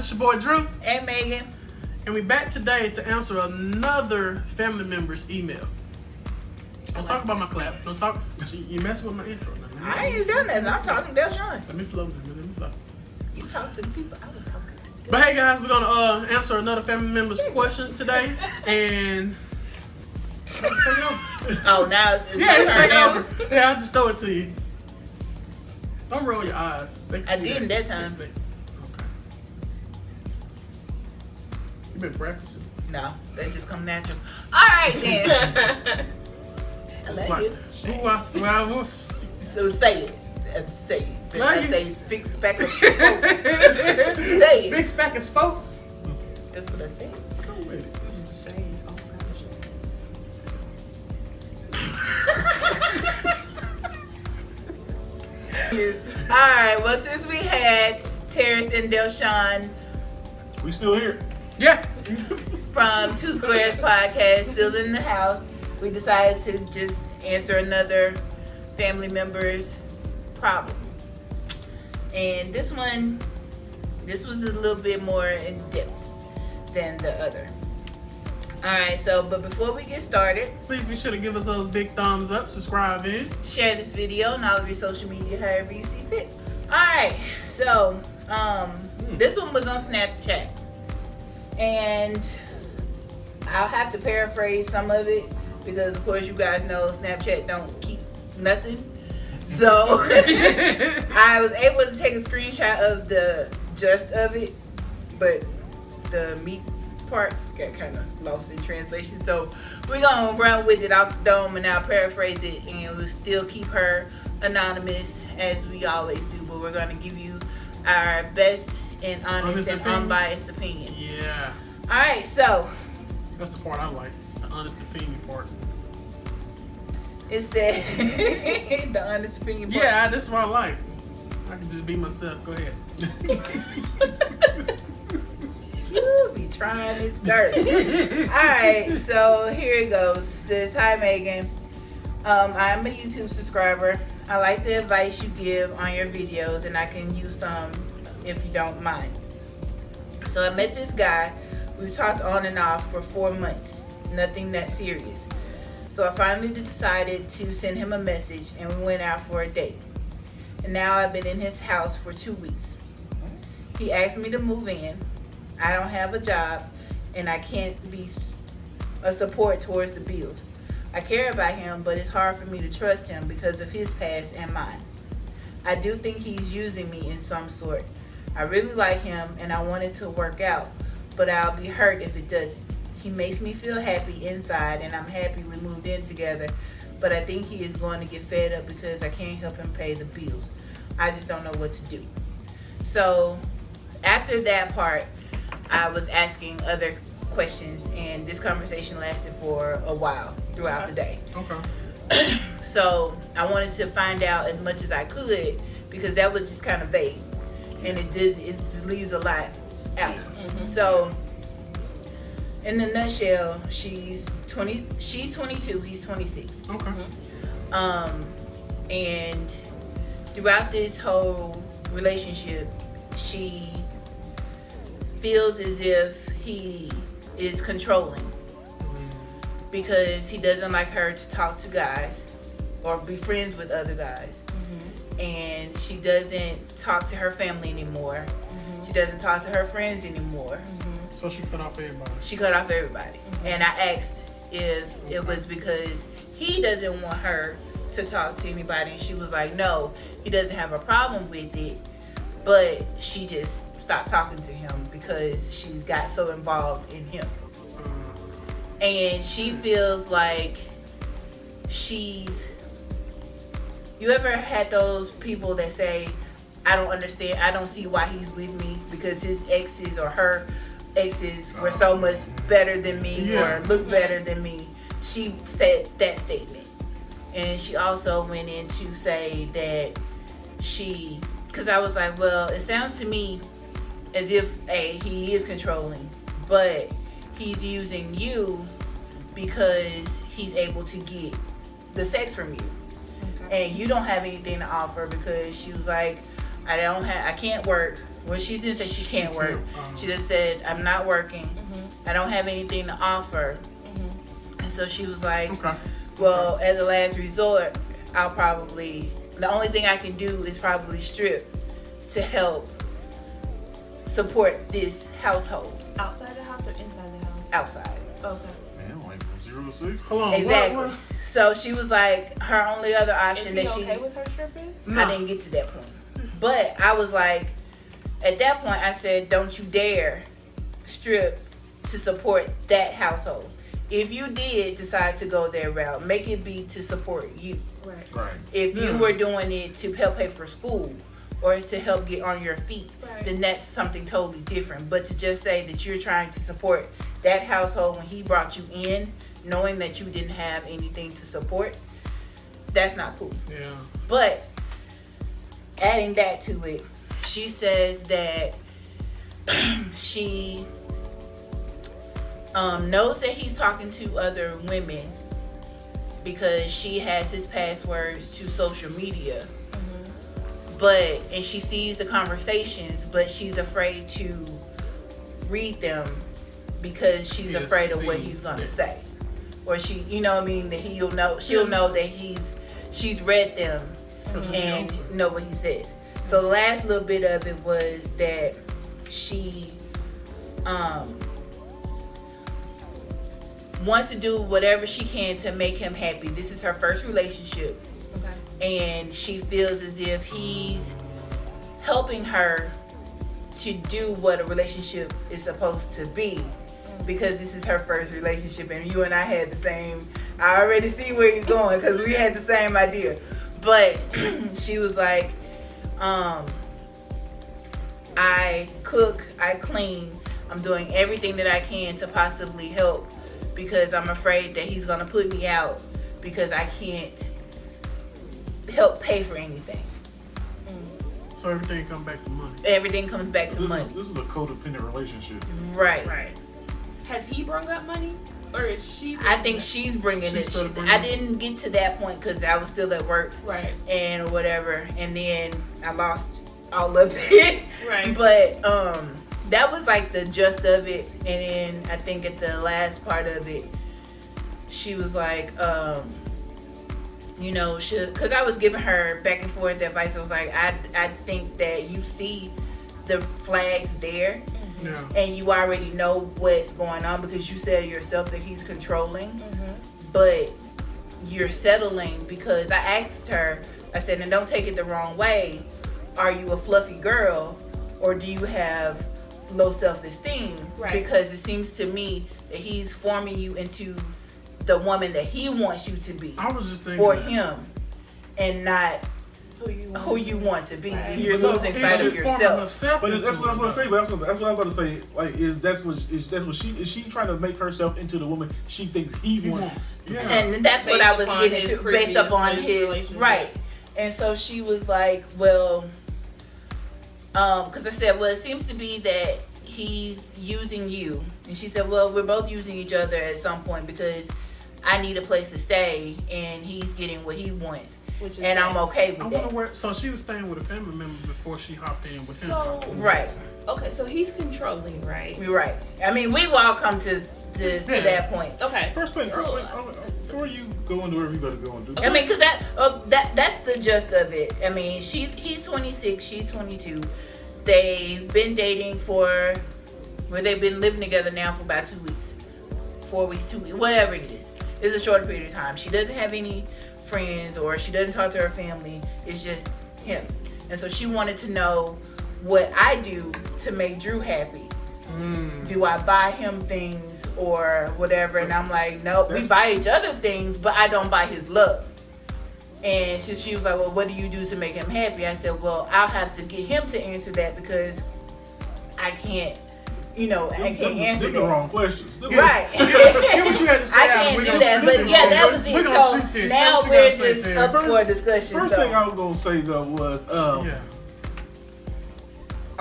it's your boy Drew and Megan, and we back today to answer another family member's email. Don't talk about my clap. Don't talk. You messing with my intro. Now. I ain't done that. I'm talking to Delshawn. Let me flow. You talk to the people. I was talking to the But hey guys, we're gonna answer another family member's questions today, and take it over. Oh, now it's take it over. Yeah, I'll just throw it to you. Don't roll your eyes. I didn't that time. Okay. You been practicing? No, they just come natural. All right then. I love you. Ooh, I swear I will. So say it. Say it. But I say speak back and spoke. Say it. Speaks back and spoke. That's what I said. Go with it. Alright, well, since we had Terrace and Delshawn, we still here. Yeah. From TwoSquares Podcast, still in the house, we decided to just answer another family member's problem. And this was a little bit more in depth than the other. Alright, so, but before we get started, please be sure to give us those big thumbs up, subscribe in, share this video on all of your social media, however you see fit. Alright, so, this one was on Snapchat. And I'll have to paraphrase some of it because, of course, you guys know Snapchat don't keep nothing. So, I was able to take a screenshot of the gist of it, but the meat part got kind of lost in translation, so we're gonna run with it off the dome and I'll paraphrase it, and we'll still keep her anonymous as we always do, but we're gonna give you our best and honest and unbiased opinion. Yeah. Alright, so that's the part I like, the honest opinion part. It said the honest opinion part. Yeah, that's what I like. I can just be myself. Go ahead. You be trying it started. Alright, so here it goes. It says, hi Megan. I'm a YouTube subscriber. I like the advice you give on your videos and I can use some if you don't mind. So I met this guy. We talked on and off for 4 months. Nothing that serious. So I finally decided to send him a message and we went out for a date. And now I've been in his house for 2 weeks. He asked me to move in. I don't have a job and I can't be a support towards the bills. I care about him, but it's hard for me to trust him because of his past and mine. I do think he's using me in some sort. I really like him and I want it to work out, but I'll be hurt if it doesn't. He makes me feel happy inside and I'm happy we moved in together, but I think he is going to get fed up because I can't help him pay the bills. I just don't know what to do. So after that part, I was asking other questions and this conversation lasted for a while throughout the day. Okay. So I wanted to find out as much as I could because that was just kind of vague and it just leaves a lot out. Mm-hmm. So in a nutshell, she's 22, he's 26. Okay. And throughout this whole relationship, she feels as if he is controlling because he doesn't like her to talk to guys or be friends with other guys. Mm-hmm. And she doesn't talk to her family anymore. Mm-hmm. She doesn't talk to her friends anymore. Mm-hmm. So she cut off everybody. She cut off everybody. Mm-hmm. And I asked if it was because he doesn't want her to talk to anybody, and she was like, no, he doesn't have a problem with it, but she just stopped talking to him because she got so involved in him. And she feels like you ever had those people that say, I don't understand, I don't see why he's with me because his exes or her exes were so much better than me or look better than me. She said that statement. And she also went in to say that because I was like, well, it sounds to me as if he is controlling, but he's using you because he's able to get the sex from you. Okay. And you don't have anything to offer because she was like, I can't work, Well, she didn't say she can't work. She just said, I'm not working. I don't have anything to offer. And so she was like, well, as a last resort, the only thing I can do is probably strip to help support this household. Outside the house or inside the house? Outside. Okay. Man, like from 0 to 60. Hold on. Exactly. What? So she was like, her only other option Is that he she. okay with her stripping? I didn't get to that point. But I was like, at that point, I said, don't you dare strip to support that household. If you did decide to go that route, make it be to support you. Right. If you were doing it to help pay for school or to help get on your feet, then that's something totally different. But to just say that you're trying to support that household when he brought you in, knowing that you didn't have anything to support, that's not cool. Yeah. But adding that to it, she says that she knows that he's talking to other women because she has his passwords to social media. And she sees the conversations, but she's afraid to read them because she's afraid of what he's gonna say. Or she, you know what I mean, that she'll know that she's read them and know what he says. So the last little bit of it was that she wants to do whatever she can to make him happy. This is her first relationship. And she feels as if he's helping her to do what a relationship is supposed to be, because this is her first relationship, and you and I had the same. I already see where you're going because we had the same idea. But she was like, I cook, I clean, I'm doing everything that I can to possibly help because I'm afraid that he's gonna put me out because I can't help pay for anything. So everything comes back to money. Everything comes back to money. This is a codependent relationship. Right. Has he brought up money? Or is she? I think she's bringing it. I didn't get to that point because I was still at work. Right. And whatever. And then I lost all of it. Right. But that was like the gist of it. And then I think at the last part of it, she was like, because I was giving her back and forth advice. I was like, I think that you see the flags there. Yeah. And you already know what's going on because you said yourself that he's controlling. But you're settling because I asked her, I said, and don't take it the wrong way, are you a fluffy girl or do you have low self-esteem? Because it seems to me that he's forming you into the woman that he wants you to be. I was just thinking for him and not who you want to be. You're losing sight of yourself. But that's what I was going to say. That's what I was about to say. Like, that's what she trying to make herself into the woman she thinks he wants. Yeah. And that's what I was getting to, based upon his right. And so she was like, well, because I said, well, it seems to be that he's using you. And she said, well, we're both using each other at some point because I need a place to stay and he's getting what he wants. And I'm okay with that. So she was staying with a family member before she hopped in with him. Right. Okay, so he's controlling, right? Right. I mean, we've all come to that point. Okay. First thing, before you go into wherever you better go and do. I mean, because that's the gist of it. I mean, he's 26, she's 22. They've been dating they've been living together now for about 2 weeks, 4 weeks, 2 weeks, whatever it is. It's a short period of time. She doesn't have any friends or she doesn't talk to her family. It's just him. And so she wanted to know what I do to make Drew happy. Do I buy him things or whatever? And I'm like, nope, we buy each other things, but I don't buy his love. And she was like, well, what do you do to make him happy? I said, well, I'll have to get him to answer that because I can't, I can't answer that. The wrong questions. Right. I can't do that. But yeah, that was it. So now we're just up for discussion. First thing I was going to say though was,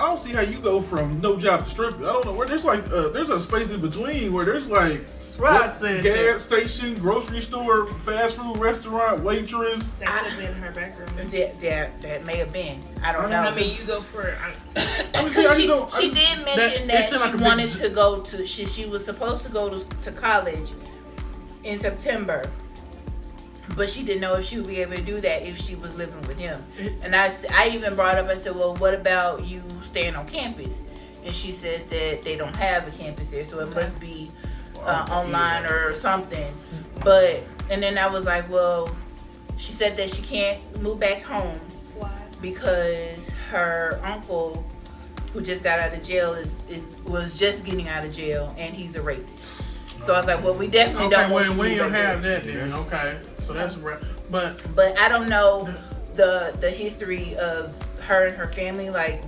I don't see how you go from no job to stripping. I don't know where there's like there's a space in between where there's like gas station, grocery store, fast food restaurant, waitress. That could have been her background. That may have been. I don't know. I mean, you go for. She did mention that she wanted to go to. She was supposed to go to college in September. But she didn't know if she would be able to do that if she was living with him. And I even brought up, I said, well, what about you staying on campus? And she says that they don't have a campus there, so it must be online or something. And then I was like, well, she said that she can't move back home. Why? Because her uncle, who just got out of jail, was just getting out of jail, and he's a rapist. So I was like, well, we definitely don't want you to we don't have there. that then. Okay, so that's right. But I don't know the history of her and her family. Like,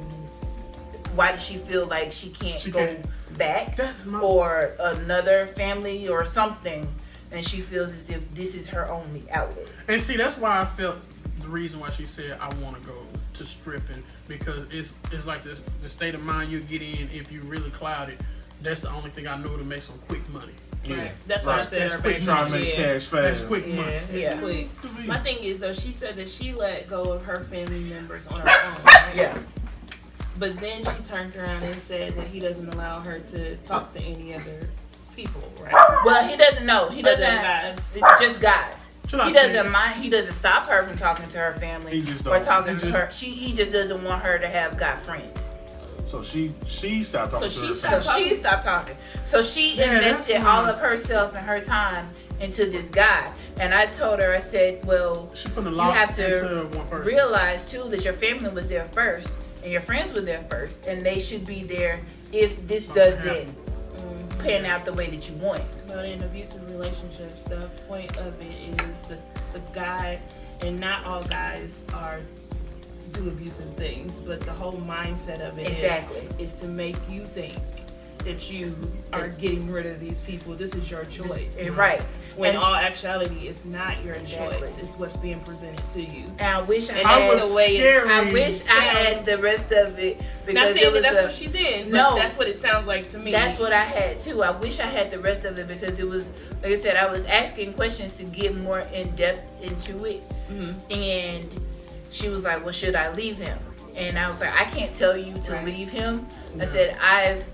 why does she feel like she can't go back, or another family or something, and she feels as if this is her only outlet. And see, that's why I felt the reason why she said I want to go to stripping, because it's like this the state of mind you get in if you really clouded. That's the only thing I know to make some quick money. Yeah, right. That's what I said. That's quick. Trying to make cash fast. That's quick money. It's quick. My thing is though, she said that she let go of her family members on her own. Right? Yeah. But then she turned around and said that he doesn't allow her to talk to any other people, right? Well, he doesn't know. He doesn't. Guys. It's just guys. He doesn't mind. He doesn't stop her from talking to her family or talking to her. He just doesn't want her to have guy friends. So she stopped talking to her. She stopped talking. So she invested all of herself and her time into this guy. And I told her, I said, well, you have to realize too that your family was there first and your friends were there first, and they should be there if this doesn't pan out the way that you want. But in abusive relationships, the point of it is the guy, and not all guys do abusive things, but the whole mindset of it is to make you think that you are getting rid of these people. This is your choice. Right. When all actuality, it's not your choice. It's what's being presented to you. And I wish I had the rest of it. Not saying that that's what she did. No, that's what it sounds like to me. That's what I had too. I wish I had the rest of it because it was, like I said, I was asking questions to get more in depth into it. Mm-hmm. And she was like, well, should I leave him? And I was like, I can't tell you to leave him. I said, I've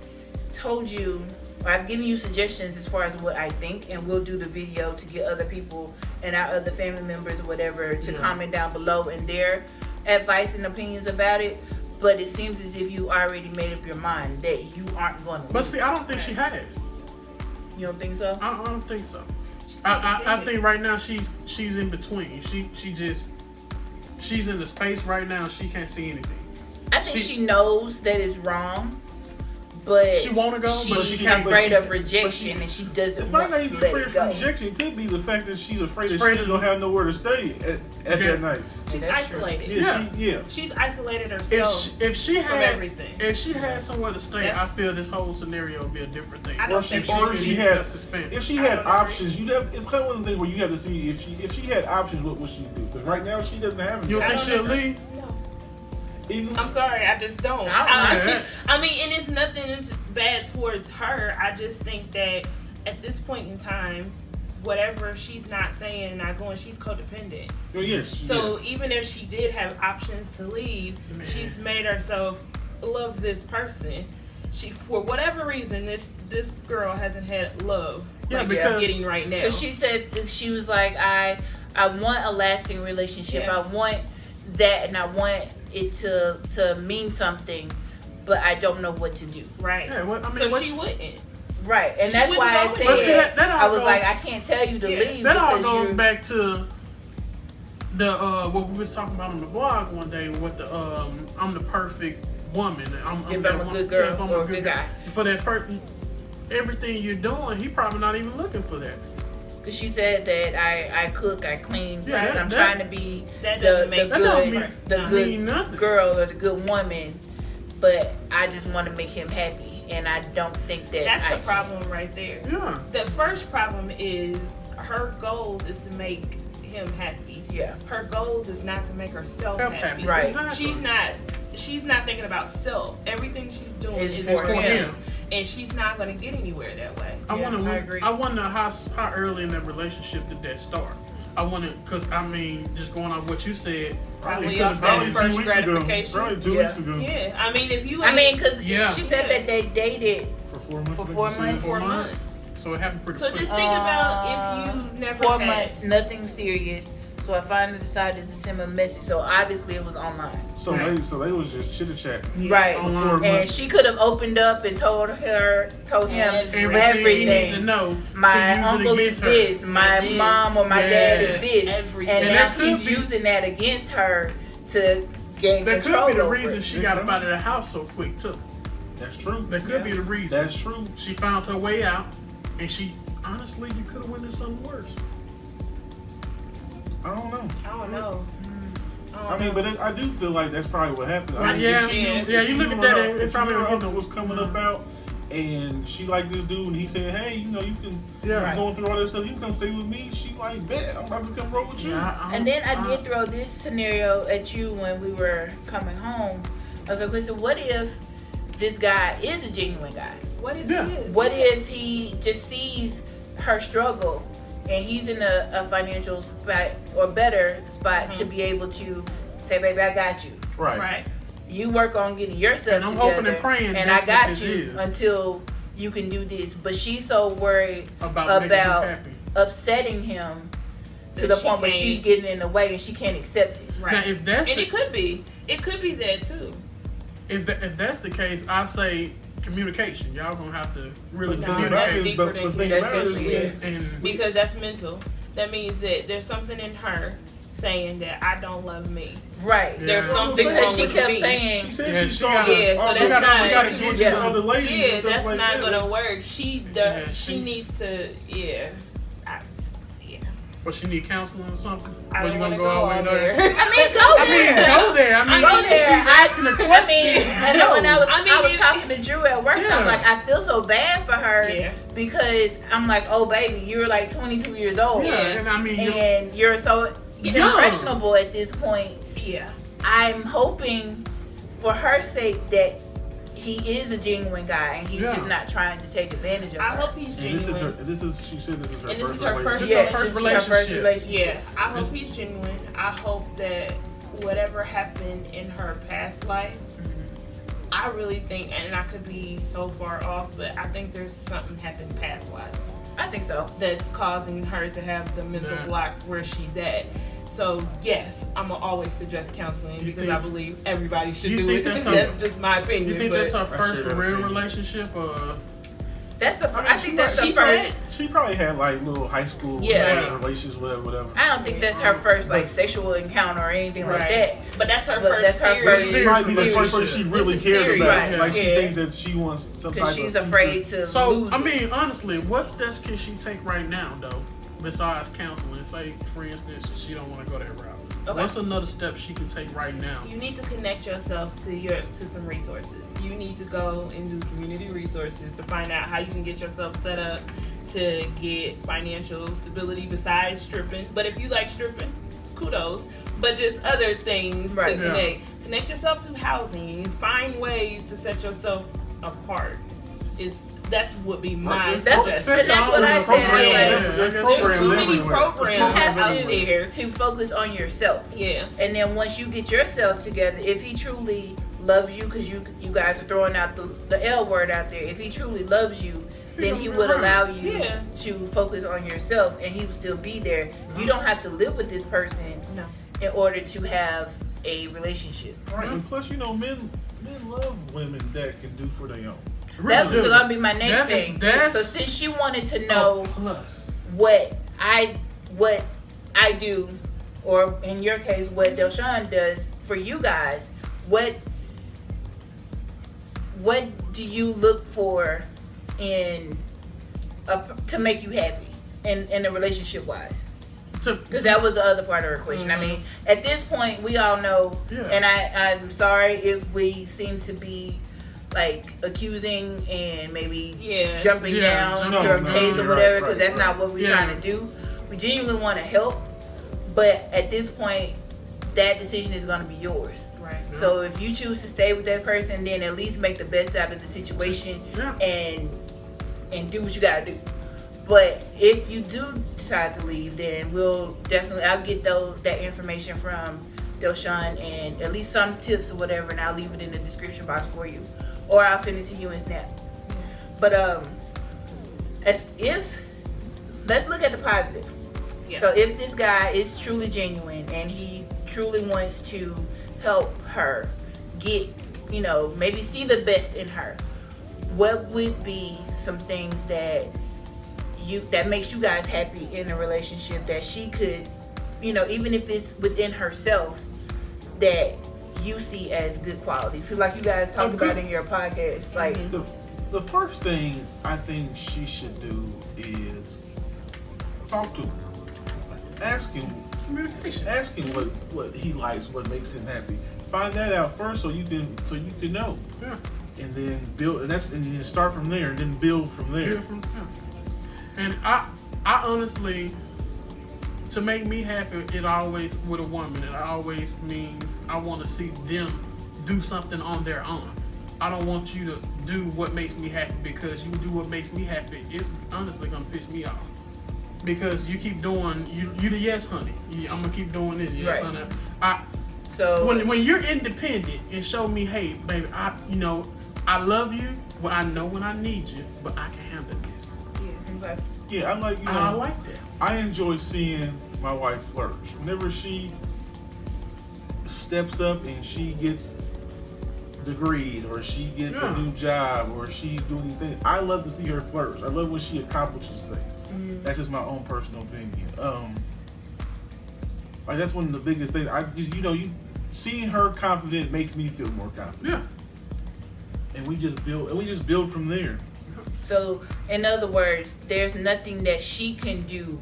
told you, I've given you suggestions as far as what I think, and we'll do the video to get other people and our other family members or whatever to comment down below and their advice and opinions about it. But it seems as if you already made up your mind that you aren't going to. But see, I don't think she has. You don't think so? I don't think so. I think right now she's in between. She's in the space right now. She can't see anything. I think she knows that it's wrong, but she want to go, but she's afraid of rejection, and she doesn't want to let it go. Afraid of rejection. It could be the fact that she's afraid that she don't have nowhere to stay at that night. She's isolated. She's isolated herself. If she had everything, if she had somewhere to stay, I feel this whole scenario would be a different thing. If she had options, it's kind of one of the things where you have to see if she had options, what would she do? Because right now she doesn't have any. You don't think she'll leave? I'm sorry, I just don't. I mean, and it's nothing bad towards her. I just think that at this point in time, whatever she's not saying and not going, she's codependent. Oh, yes. So even if she did have options to leave, she's made herself love this person. She, for whatever reason, this girl hasn't had love like she's getting right now. Because she said she was like, I want a lasting relationship. Yeah. I want that, and I want it to mean something, but I don't know what to do. Right. Yeah, so she wouldn't. Right, and that's why I said I was like, I can't tell you to leave. That all goes back to the what we was talking about on the vlog one day with the I'm the perfect woman. If I'm a good girl or a good guy. For that person, everything you're doing, he probably not even looking for that. Because she said that I cook, I clean, and I'm trying to be the good girl or the good woman, but I just want to make him happy, and I don't think that's the problem right there. Yeah. The first problem is her goals is to make him happy. Yeah. Her goals is not to make herself happy. Right. Exactly. she's not thinking about self. Everything she's doing is for for him. And she's not going to get anywhere that way. I agree. wonder how early in that relationship did that start. I wonder, because I mean, just going off what you said, Probably off that first gratification. Probably 2 weeks ago. Yeah, I mean, if you. Because she said that they dated for 4 months. For 4 months. 4 months. So it happened pretty quick. So just think about if you never 4 months, nothing serious. So I finally decided to send him a message. So obviously it was online. So they was just chitter chatting. Right. Online. And she could have opened up and told him everything. You need to know. My uncle is this. My mom or my dad is this. Everything. And now he's using that against her to gain control. That could be the over reason it. she got up out of the house so quick too. That's true. That could be the reason. That's true. She found her way out, and honestly, you could have went to something worse. I don't know. I mean, but I do feel like that's probably what happened. I mean, you look at that, it's probably her uncle was coming up out, and she liked this dude, and he said, "Hey, you can going through all this stuff. You can come stay with me." She like, "Bet, I'm about to come roll with you." And then I did throw this scenario at you when we were coming home. I was like, "Listen, what if this guy is a genuine guy? What if he is? What if he just sees her struggle?" And he's in a financial spot or better spot to be able to say, "Baby, I got you. Right. You work on getting yourself I'm together, hoping and praying and I got you until you can do this." But she's so worried about upsetting him to the point where she's getting in the way and she can't accept it. Right. Now, if that's it could be that too. If that's the case, I say communication. Y'all gonna have to really communicate. That's deeper than communication. Because that's mental. That means that there's something in her saying that I don't love me. Right. Yeah. There's something because she wrong kept with saying she said she saw so that's not she got to get to other ladies. Yeah, that's like not that. gonna work. She needs to But she need counseling or something. I don't want to go all there. I mean, go there. Go there. She's asking a question. When I was talking to Drew at work, I was like, I feel so bad for her because I'm like, oh baby, you're like 22 years old. Yeah, and you're so impressionable at this point. Yeah. I'm hoping for her sake that he is a genuine guy and he's just not trying to take advantage of her. I hope he's genuine. She said this is her and first this is her first relationship. Yeah, I hope he's genuine. I hope that whatever happened in her past life, I really think, and I could be so far off, but I think there's something happened past-wise. I think so. That's causing her to have the mental block where she's at. So yes, I'm gonna always suggest counseling because I believe everybody should do it. That's just my opinion. You think that's her first real relationship, or? That's the. I think that's the first. She probably had like little high school relations, whatever. I don't think that's her first like sexual encounter or anything like that. But that's her first. She might be the first person she really cared about. Like she thinks that she wants some type of. Because she's afraid to. So lose I mean, honestly, what steps can she take right now, though? Besides counseling, say for instance, she don't want to go that route. Okay. What's another step she can take right now? You need to connect yourself to some resources. You need to go and do community resources to find out how you can get yourself set up to get financial stability besides stripping. But if you like stripping, kudos. But just other things to connect. Yeah. Connect yourself to housing. Find ways to set yourself apart. That's would be my suggestion. That's what I said. There's too many programs out there to focus on yourself. Yeah. And then once you get yourself together, if he truly loves you, because you guys are throwing out the L word out there, if he truly loves you, then he would allow you to focus on yourself and he would still be there. You don't have to live with this person in order to have a relationship. Right. And plus, men love women that can do for their own. That was going to be my next thing. So since she wanted to know what I do, or in your case, what Delshawn does for you guys, what do you look for to make you happy in a relationship wise? Because that was the other part of her question. I mean, at this point, we all know, and I'm sorry if we seem to be like accusing and maybe jumping down your case or whatever, because that's not what we're trying to do. We genuinely want to help, but at this point, that decision is going to be yours. Right. Yeah. So if you choose to stay with that person, then at least make the best out of the situation and do what you gotta do. But if you do decide to leave, then I'll get that information from Delshawn and at least some tips or whatever, and I'll leave it in the description box for you, or I'll send it to you in Snap. But let's look at the positive. Yeah. So if this guy is truly genuine and he truly wants to help her get, maybe see the best in her, what would be some things that makes you guys happy in a relationship that she could, even if it's within herself, that you see as good qualities? So like you guys talked about in your podcast, like the first thing I think she should do is talk to him. Ask him communication. Ask him what he likes, what makes him happy. Find that out first so you can know. Yeah. And then build, and then start from there, and then build from there. And I honestly, to make me happy, it always with a woman. It always means I want to see them do something on their own. I don't want you to do what makes me happy because you do what makes me happy. It's honestly gonna piss me off because you keep doing you the yes honey. I'm gonna keep doing this yes honey. So when you're independent and show me, hey baby, I love you. Well, I know when I need you, but I can handle this. Yeah. Okay. Yeah, I like that. I enjoy seeing my wife flourish. Whenever she steps up and she gets degreed or she gets a new job or she do anything, I love to see her flourish. I love when she accomplishes things. Mm-hmm. That's just my own personal opinion. Like that's one of the biggest things. Seeing her confident makes me feel more confident. Yeah. And we just build from there. So, in other words, there's nothing that she can do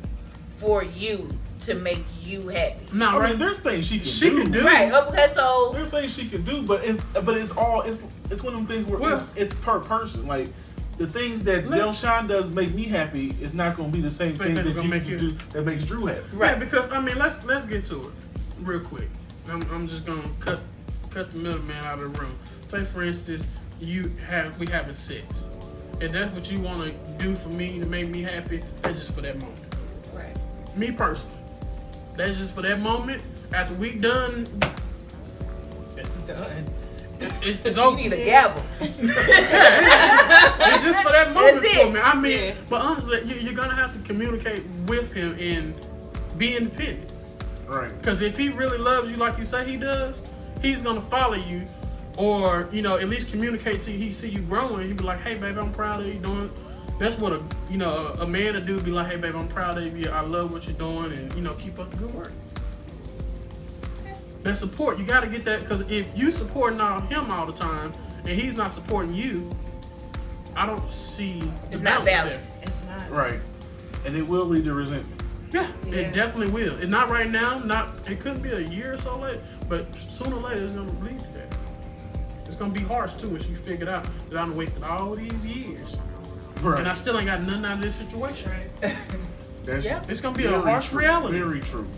for you to make you happy. No, I mean, there's things she can do. Right. Okay, so there's things she can do, but it's one of them things where it's per person. Like the things that Delshawn does make me happy is not going to be the same thing that you do that makes Drew happy. Right. Because let's get to it real quick. I'm just gonna cut the middleman out of the room. Say for instance, we having sex. If that's what you want to do for me to make me happy, that's just for that moment. Right. Me personally, that's just for that moment. After we done, it's done. It's over. You need a gavel. It's just for that moment for me. I mean, but honestly, you're gonna have to communicate with him and be independent. Right. Because if he really loves you like you say he does, he's gonna follow you. Or, at least communicate to you. He see you growing. He be like, hey, baby, I'm proud of you doing. That's what a man to do. Be like, hey, baby, I'm proud of you. I love what you're doing. And, keep up the good work. That support. You got to get that. Because if you supporting him all the time and he's not supporting you, I don't see. It's not balanced. It's not. Right. And it will lead to resentment. Yeah, it definitely will. And not right now. It could be a year or so late. But sooner or later, it's going to lead to that. It's gonna be harsh too when you figured out that I've wasted all these years, and I still ain't got nothing out of this situation. It's gonna be a harsh reality. Very true.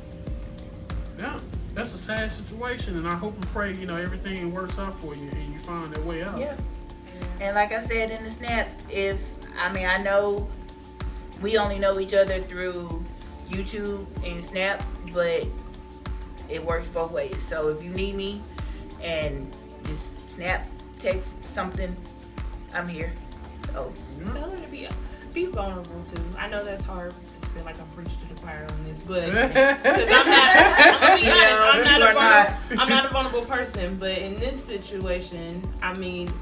Yeah, that's a sad situation, and I hope and pray everything works out for you and you find that way out. Yeah. And like I said in the Snap, I know we only know each other through YouTube and Snap, but it works both ways. So if you need me and just Snap, text something, I'm here. So tell her to be vulnerable too. I know that's hard. It's feel like I'm preaching to the choir on this, but because I'm gonna be honest, I'm not a vulnerable person. But in this situation, I mean,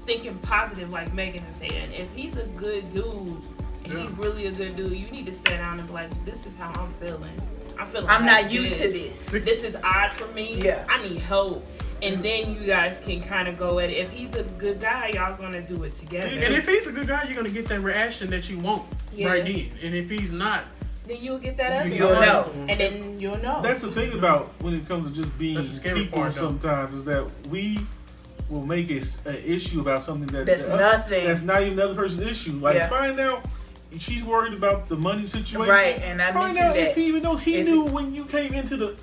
thinking positive, like Maegan is saying, if he's a good dude, and he's really a good dude, you need to sit down and be like, this is how I'm feeling. I'm not used to this. This is odd for me. Yeah. I need help. And then you guys can kind of go at it. If he's a good guy, y'all gonna do it together. And if he's a good guy, you're gonna get that reaction that you want right then. And if he's not, then you'll get that other. You'll know. And then you'll know. That's the thing about when it comes to just being people sometimes is that we will make an issue about something that's nothing. That's not even the other person's issue. Like find out she's worried about the money situation. Right, and I find mentioned out that. if he knew when you came into the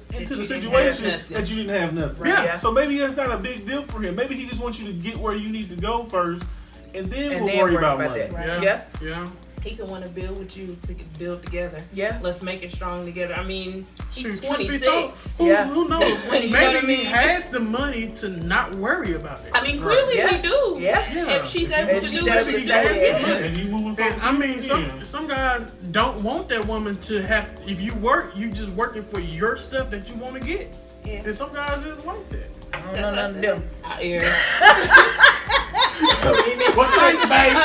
situation that you didn't have nothing. Right. Yeah. So maybe that's not a big deal for him. Maybe he just wants you to get where you need to go first, and then we'll worry about money. That. Right. Yeah. He can want to build with you to build together. Yeah. Let's make it strong together. I mean, he's Shoot, 26. Who knows? You know Maybe what I mean? he has the money to not worry about it. I mean, clearly Right. he do. Yeah. If she's able to do able what to she's do doing. it. And you moving And, forward. I mean, some guys don't want that woman to have. If you work, you just working for your stuff that you want to get. Yeah. And some guys is like that. I don't know nothing to do. Well, thanks, baby.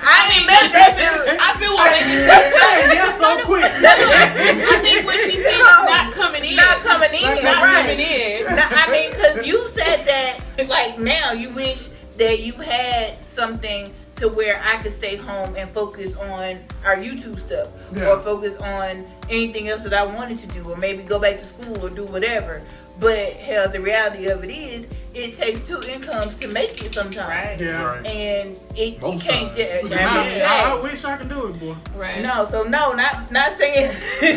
I ain't met that dude. I feel what Maegan said. Hey, yeah, so quick. I think what she said is not coming in. Not coming in, Not right. coming in. No, I mean, because you said that, like, now you wish that you had something to where I could stay home and focus on our YouTube stuff, or focus on anything else that I wanted to do, or maybe go back to school or do whatever. But hell, the reality of it is, it takes two incomes to make it sometimes. Right. Yeah. Right. And it Most can't times. just. I wish I could do it, boy. Right. No, so no, not saying.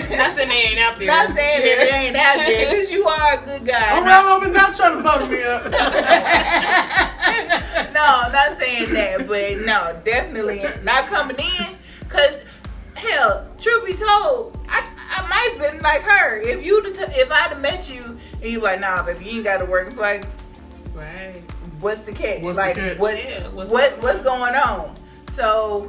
Not saying they ain't out there. Not saying that it ain't out there, because you are a good guy. I'm not trying to butter me up. No, not saying that, but no, definitely not coming in. Cause hell, truth be told, I might have been like her. If I'd have met you and you like, nah, baby, you ain't got to work. It's like, Right. what's the catch? What's like, the catch? what's going on? So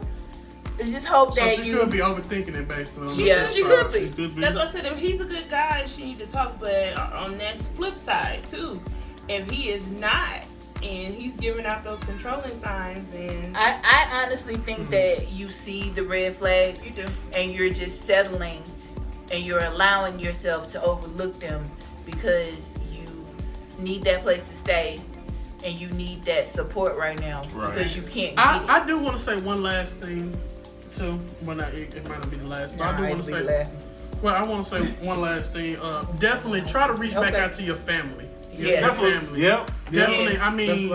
I just hope that she you could be overthinking it basically. Yeah, she could be. That's what I said. If he's a good guy, she need to talk. But on that flip side too, if he is not, and he's giving out those controlling signs, and I honestly think that you see the red flags, you do, and you're just settling, and you're allowing yourself to overlook them because you need that place to stay, and you need that support right now because you can't. I do want to say one last thing too. Well, it might not be the last, but I do want to say. Well, I want to say one last thing. Definitely try to reach back out to your family. Yeah, family. Yep. Definitely. I mean,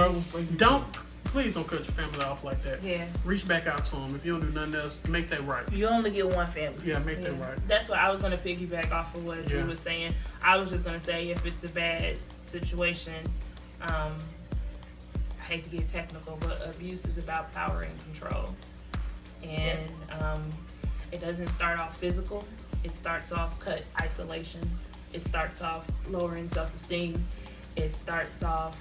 don't. Please don't cut your family off like that. Yeah. Reach back out to them. If you don't do nothing else, make that right. You only get one family. Yeah, make that right. That's what I was going to piggyback off of what Drew was saying. I was just going to say, if it's a bad situation, I hate to get technical, but abuse is about power and control. And it doesn't start off physical. It starts off isolation. It starts off lowering self-esteem. It starts off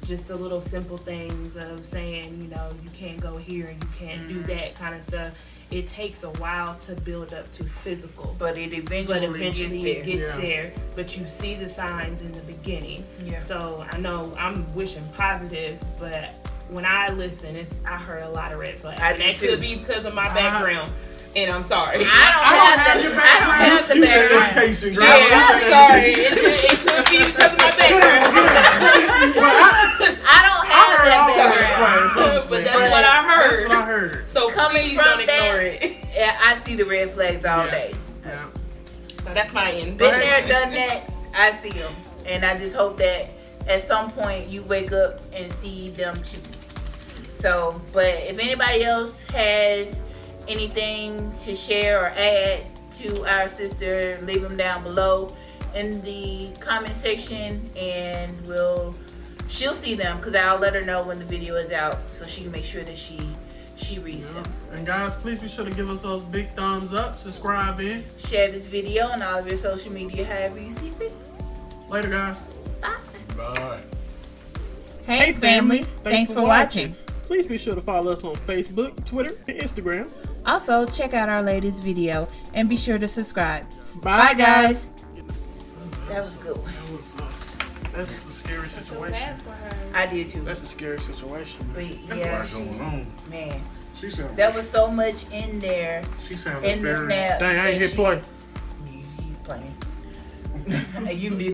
just the little simple things of saying, you know, you can't go here and you can't do that kind of stuff. It takes a while to build up to physical. But eventually it gets there. But you see the signs in the beginning. Yeah. So I know I'm wishing positive, but when I listen, I heard a lot of red flags. And that could be because of my background. And I'm sorry. I don't have the background. Education, girl. Yeah, I'm sorry. It could be because of my background. I don't have that background. But that's what I heard. That's what I heard. So please don't ignore it. Yeah, I see the red flags all day. Yeah. So that's my end. Been there, done that. I see them. And I just hope that at some point you wake up and see them too. So, but if anybody else has anything to share or add to our sister, leave them down below in the comment section, and she'll see them, because I'll let her know when the video is out so she can make sure that she reads them. And guys, please be sure to give us those big thumbs up, subscribe in, share this video on all of your social media however you see fit. Later, guys. Bye. Bye. Hey family, thanks for watching. Please be sure to follow us on Facebook, Twitter, and Instagram. Also, check out our latest video and be sure to subscribe. Bye guys. That was a good one. That's a scary situation. I did too. That's a scary situation. But That's going on. Man, That was so much in there. She sounded in the snap. Dang, I ain't hit play. You playing. You did.